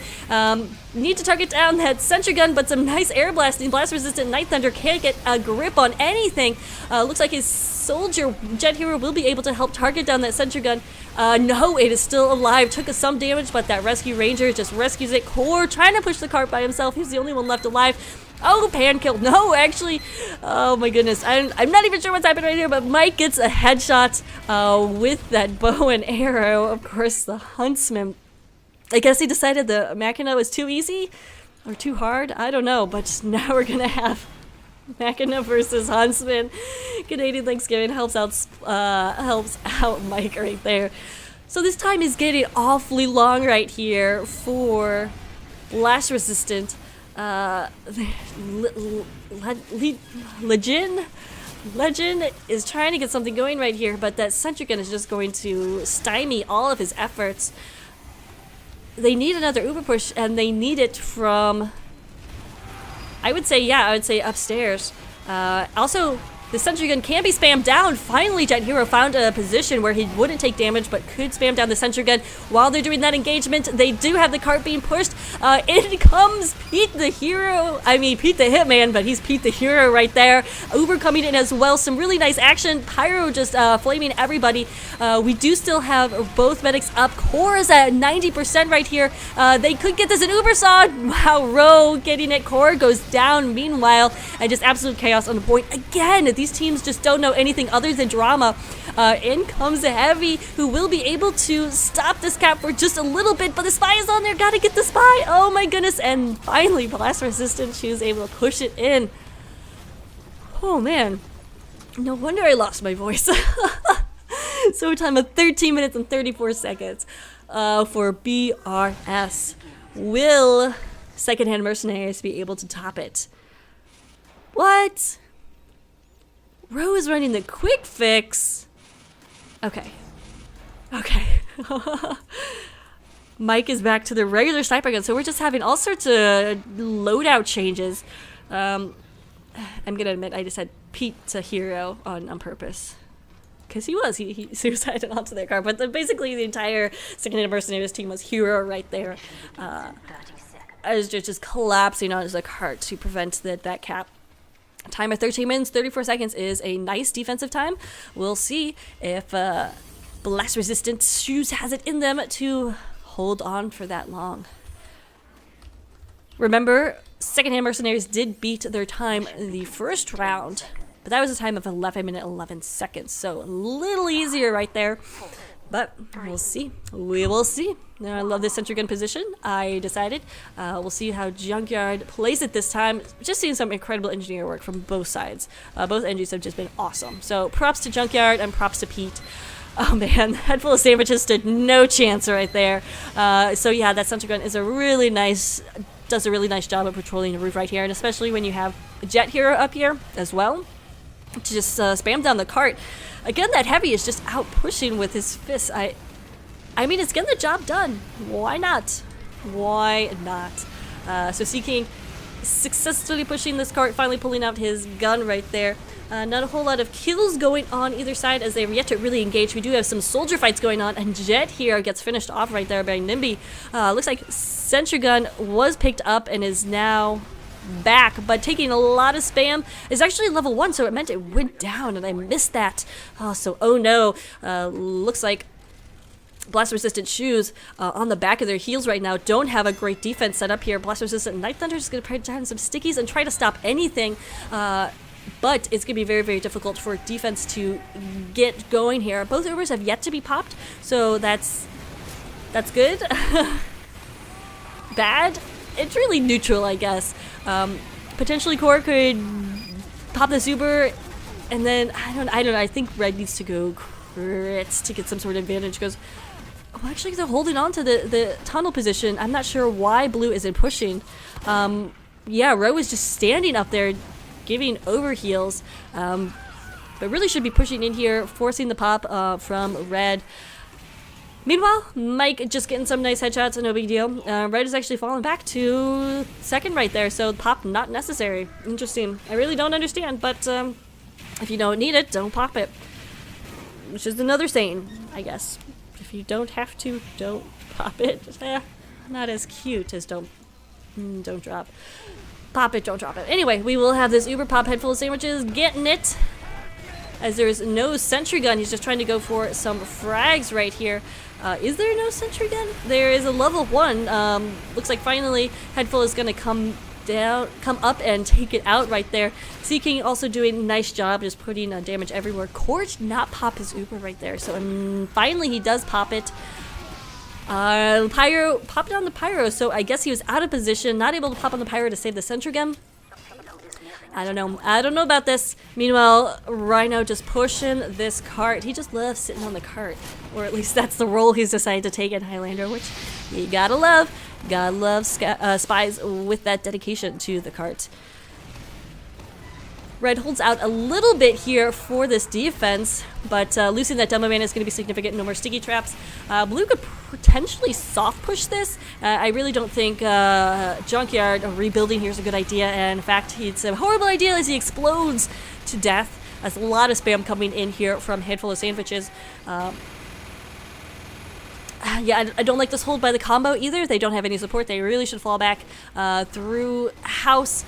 Need to target down that sentry gun, but some nice air blasting. Blast resistant Night Thunder can't get a grip on anything. Looks like his soldier jet hero will be able to help target down that sentry gun. No, it is still alive. Took some damage, but that rescue ranger just rescues it. Core trying to push the cart by himself. He's the only one left alive. Oh, pan kill. No, actually, oh my goodness. I'm not even sure what's happening right here, but Mike gets a headshot with that bow and arrow. Of course, the huntsman. I guess he decided the Machina was too easy or too hard. I don't know, but now we're going to have Machina versus Huntsman. Canadian Thanksgiving helps out Mike right there. So this time is getting awfully long right here for blast resistant. Legend is trying to get something going right here, but that sentry gun is just going to stymie all of his efforts. They need another Uber push, and they need it from, I would say upstairs. Also, the sentry gun can be spammed down. Finally, Jet Hero found a position where he wouldn't take damage, but could spam down the sentry gun. While they're doing that engagement, they do have the cart being pushed. In comes Pete the Hero. I mean, Pete the Hitman, but he's Pete the Hero right there. Uber coming in as well. Some really nice action. Pyro just flaming everybody. We do still have both medics up. Core is at 90% right here. They could get this in Uber saw. Wow, Rowe getting it. Core goes down. Meanwhile, and just absolute chaos on the point again. These teams just don't know anything other than drama. In comes a Heavy, who will be able to stop this cap for just a little bit, but the spy is on there. Gotta get the spy. Oh my goodness. And finally, blast resistant, she was able to push it in. Oh man. No wonder I lost my voice. So a time of 13 minutes and 34 seconds for BRS. Will Secondhand Mercenaries be able to top it? What? Rowe is running the quick fix. Okay. Mike is back to the regular sniper gun, so we're just having all sorts of loadout changes. I'm gonna admit I just had Pete to Hero on purpose. Because he suicided onto their car, but basically the entire Secondhand Mercenaries team was Hero right there. I was just collapsing onto the cart to prevent that cap. Time of 13 minutes, 34 seconds is a nice defensive time. We'll see if blast resistant shoes has it in them to hold on for that long. Remember, Secondhand Mercenaries did beat their time in the first round, but that was a time of 11 minutes, 11 seconds, so a little easier right there. But we'll see. We will see. Now, I love this sentry gun position. I decided. We'll see how Junkyard plays it this time. Just seeing some incredible engineer work from both sides. Both engines have just been awesome. So props to Junkyard and props to Pete. Oh man, head full of sandwiches stood no chance right there. So yeah, that sentry gun is does a really nice job of patrolling the roof right here. And especially when you have Jet Hero up here as well, to just spam down the cart. Again, that Heavy is just out pushing with his fists. I mean, it's getting the job done. Why not? Why not? So Sea-King successfully pushing this cart, finally pulling out his gun right there. Not a whole lot of kills going on either side as they have yet to really engage. We do have some soldier fights going on, and Jet here gets finished off right there by Nimby. Looks like Sentry Gun was picked up and is now back, but taking a lot of spam. Is actually level 1, so it meant it went down, and I missed that. Oh no. Looks like blast resistant shoes on the back of their heels right now don't have a great defense set up here. Blast resistant Night Thunder is going to put down some stickies and try to stop anything, but it's going to be very, very difficult for defense to get going here. Both Ubers have yet to be popped, so that's good. Bad? It's really neutral, I guess. Potentially Core could pop this Uber, and then I don't know. I think Red needs to go crits to get some sort of advantage. Because actually they're holding on to the tunnel position. I'm not sure why Blue isn't pushing. Yeah, Rowe is just standing up there, giving overheals, but really should be pushing in here, forcing the pop from Red. Meanwhile, Mike just getting some nice headshots, no big deal. Red is actually falling back to second right there, so pop not necessary. Interesting. I really don't understand, but if you don't need it, don't pop it. which is another saying, I guess. If you don't have to, don't pop it. Not as cute as don't drop. Pop it, don't drop it. Anyway, we will have this uber pop head full of sandwiches, getting it. As there's no sentry gun, he's just trying to go for some frags right here. Is there no sentry gun? There is a level 1. Looks like finally Headful is gonna come up and take it out right there. Seeking also doing a nice job, just putting damage everywhere. Court not pop his uber right there, so finally he does pop it. Pyro popped on the Pyro, so I guess he was out of position, not able to pop on the Pyro to save the sentry gun. I don't know about this. Meanwhile, Rhino just pushing this cart. He just loves sitting on the cart, or at least that's the role he's decided to take in Highlander, which you gotta love. Gotta love spies with that dedication to the cart. Red holds out a little bit here for this defense, but losing that demo man is going to be significant. No more sticky traps. Blue could potentially soft push this. I really don't think Junkyard rebuilding here is a good idea, and in fact, it's a horrible idea as he explodes to death. There's a lot of spam coming in here from Handful of Sandwiches. Yeah, I don't like this hold by the combo either. They don't have any support. They really should fall back through house.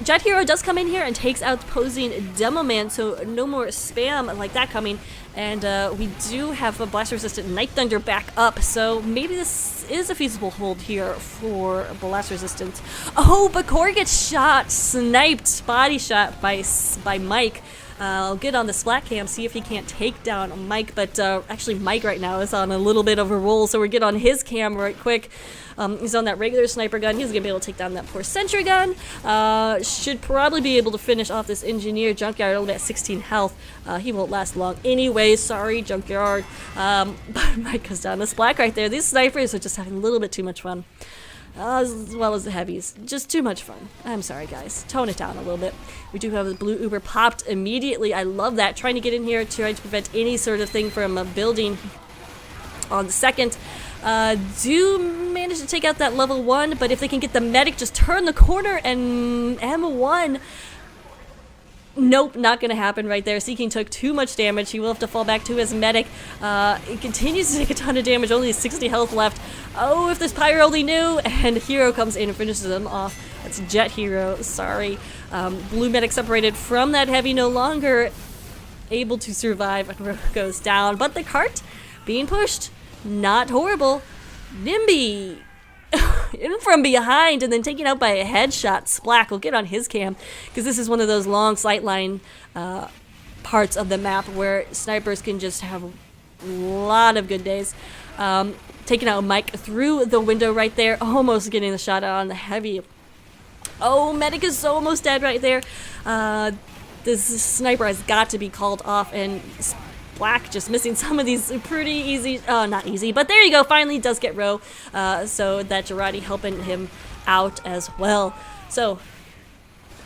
Jet Hero does come in here and takes out opposing Demo Man, so no more spam like that coming. And we do have a blast resistant Night Thunder back up, so maybe this is a feasible hold here for blast resistance. Oh, but Core gets shot, sniped, body shot by Mike. I'll get on the splat cam, see if he can't take down Mike, but actually Mike right now is on a little bit of a roll, so we'll get on his cam right quick. He's on that regular sniper gun. He's gonna be able to take down that poor sentry gun. Should probably be able to finish off this engineer. Junkyard only at 16 health. He won't last long anyway. Sorry, Junkyard. But Mike goes down the splat right there. These snipers are just having a little bit too much fun. As well as the heavies. Just too much fun. I'm sorry, guys. Tone it down a little bit. We do have the blue Uber popped immediately. I love that. Trying to get in here, trying to prevent any sort of thing from building on the second. Do manage to take out that level 1, but if they can get the medic, just turn the corner and M1. Nope, not going to happen right there. Seeking took too much damage. He will have to fall back to his medic. He continues to take a ton of damage, only 60 health left. Oh, if this Pyro only knew! And Hero comes in and finishes him off. That's Jet Hero, sorry. Blue medic separated from that heavy, no longer able to survive, and goes down. But the cart being pushed, not horrible. Nimby in from behind and then taken out by a headshot. Splack will get on his cam because this is one of those long sightline parts of the map where snipers can just have a lot of good days. Taking out Mike through the window right there, almost getting the shot on the heavy. Oh, medic is so almost dead right there. This sniper has got to be called off, and Black just missing some of these pretty easy, not easy, but there you go, finally does get row, so that Girardi helping him out as well. So,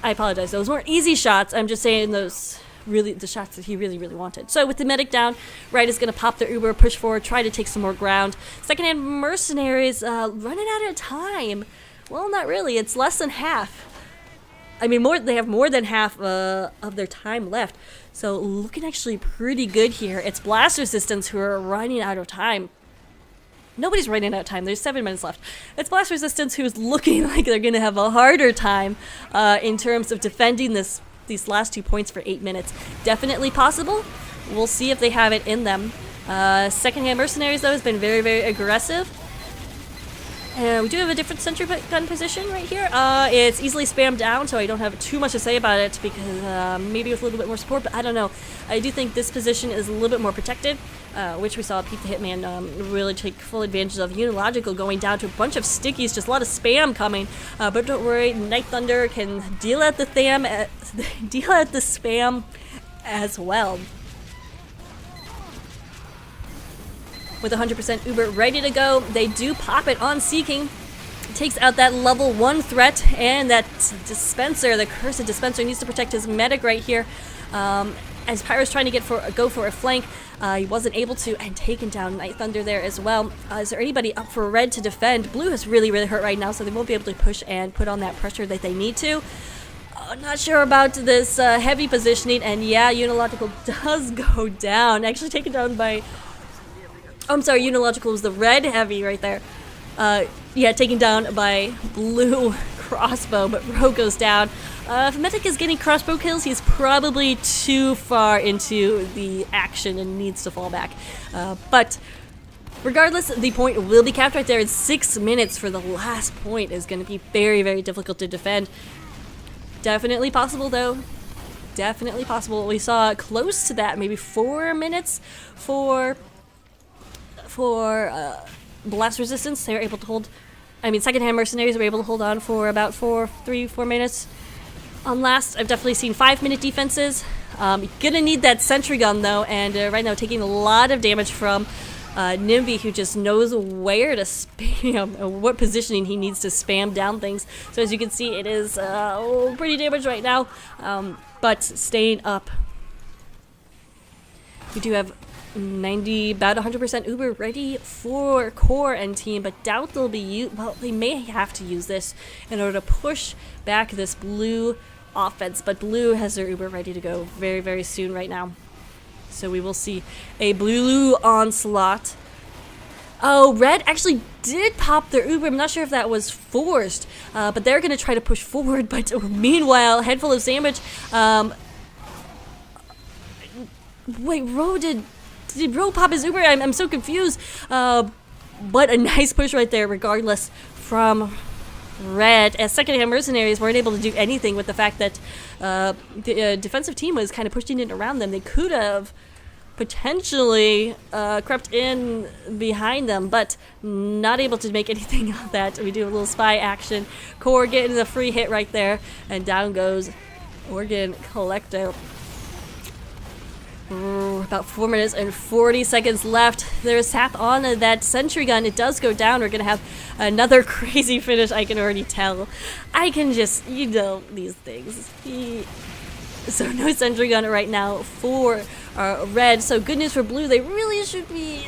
I apologize, those weren't easy shots, I'm just saying those really, the shots that he really wanted. So with the medic down, Wright is going to pop their Uber, push forward, try to take some more ground. Secondhand Mercenaries running out of time. Well, not really, it's less than half. I mean, they have more than half of their time left. So looking actually pretty good here. It's Blast Resistance who are running out of time. Nobody's running out of time. There's 7 minutes left. It's Blast Resistance who's looking like they're going to have a harder time in terms of defending these last 2 points for 8 minutes. Definitely possible. We'll see if they have it in them. Secondhand Mercenaries, though, has been very aggressive. And we do have a different sentry gun position right here. It's easily spammed down, so I don't have too much to say about it because maybe with a little bit more support, but I don't know. I do think this position is a little bit more protected, which we saw Pete the Hitman really take full advantage of. Unilogical going down to a bunch of stickies, just a lot of spam coming. But don't worry, Night Thunder can deal at the spam as well. With 100% Uber ready to go, they do pop it on Seeking. Takes out that level 1 threat, and that dispenser, the cursed dispenser, needs to protect his medic right here. As Pyro's trying to go for a flank, he wasn't able to, and taken down Night Thunder there as well. Is there anybody up for red to defend? Blue is really hurt right now, so they won't be able to push and put on that pressure that they need to. Not sure about this heavy positioning, and yeah, Unilogical does go down. Actually taken down by... Oh, I'm sorry, Unilogical was the red heavy right there. Yeah, taken down by blue crossbow, but Ro goes down. If Medic is getting crossbow kills, he's probably too far into the action and needs to fall back. But regardless, the point will be capped right there. It's 6 minutes for the last point. Is going to be very, very difficult to defend. Definitely possible, though. Definitely possible. We saw close to that, maybe 4 minutes for blast resistance. They were able to hold. I mean, Secondhand Mercenaries were able to hold on for about 4 minutes. On last, I've definitely seen 5-minute defenses. You're gonna need that sentry gun though, and right now taking a lot of damage from Nimby, who just knows where to spam, what positioning he needs to spam down things. So as you can see, it is pretty damaged right now, but staying up. We do have about 100% Uber ready for core and team, but doubt they'll be well, they may have to use this in order to push back this blue offense, but blue has their Uber ready to go very, very soon right now. So we will see a blue onslaught. Oh, red actually did pop their Uber. I'm not sure if that was forced, but they're going to try to push forward. But meanwhile, head full of sandwich. Wait, Ro did Ro pop his Uber? I'm so confused. But a nice push right there, regardless, from red, as Secondhand Mercenaries weren't able to do anything with the fact that the defensive team was kind of pushing it around them. They could have potentially crept in behind them, but not able to make anything of that. We do a little spy action. Core getting a free hit right there, and down goes Organ Collector. About 4 minutes and 40 seconds left. There's sap on that sentry gun. It does go down. We're gonna have another crazy finish. I can already tell. I can just, you know, these things. So no sentry gun right now for red. So good news for blue. They really should be,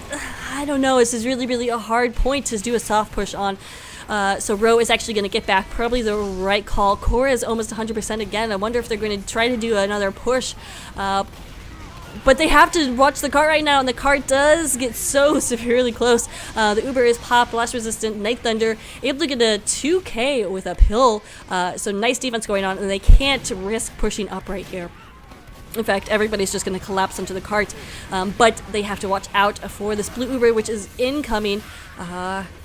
I don't know, this is really, really a hard point to do a soft push on. So Ro is actually going to get back. Probably the right call. Core is almost 100% again. I wonder if they're going to try to do another push. But they have to watch the cart right now, and the cart does get so severely close. The Uber is pop, blast resistant, Night Thunder, able to get a 2K with a pill. So nice defense going on, and they can't risk pushing up right here. In fact, everybody's just going to collapse into the cart, but they have to watch out for this blue Uber, which is incoming.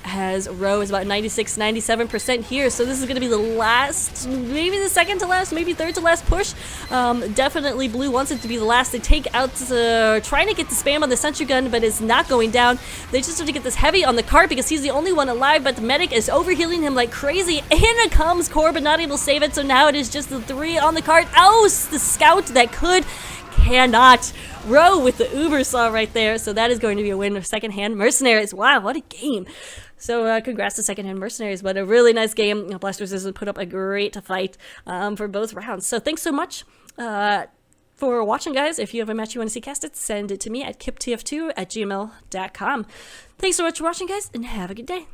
Has Ro is about 96-97% here, so this is going to be the last, maybe the second to last, maybe third to last push. Definitely blue wants it to be the last. They take out, trying to get the spam on the sentry gun, but it's not going down. They just have to get this heavy on the cart because he's the only one alive, but the medic is overhealing him like crazy. In comes Core, but not able to save it, so now it is just the 3 on the cart. Oh, the scout that cannot. Ro with the Uber saw right there, so that is going to be a win of Secondhand Mercenaries. Wow, what a game. So congrats to Secondhand Mercenaries, but a really nice game. Blast Resistance put up a great fight for both rounds. So thanks so much for watching, guys. If you have a match you want to see casted, send it to me at kiptf2@gmail.com. Thanks so much for watching, guys, and have a good day.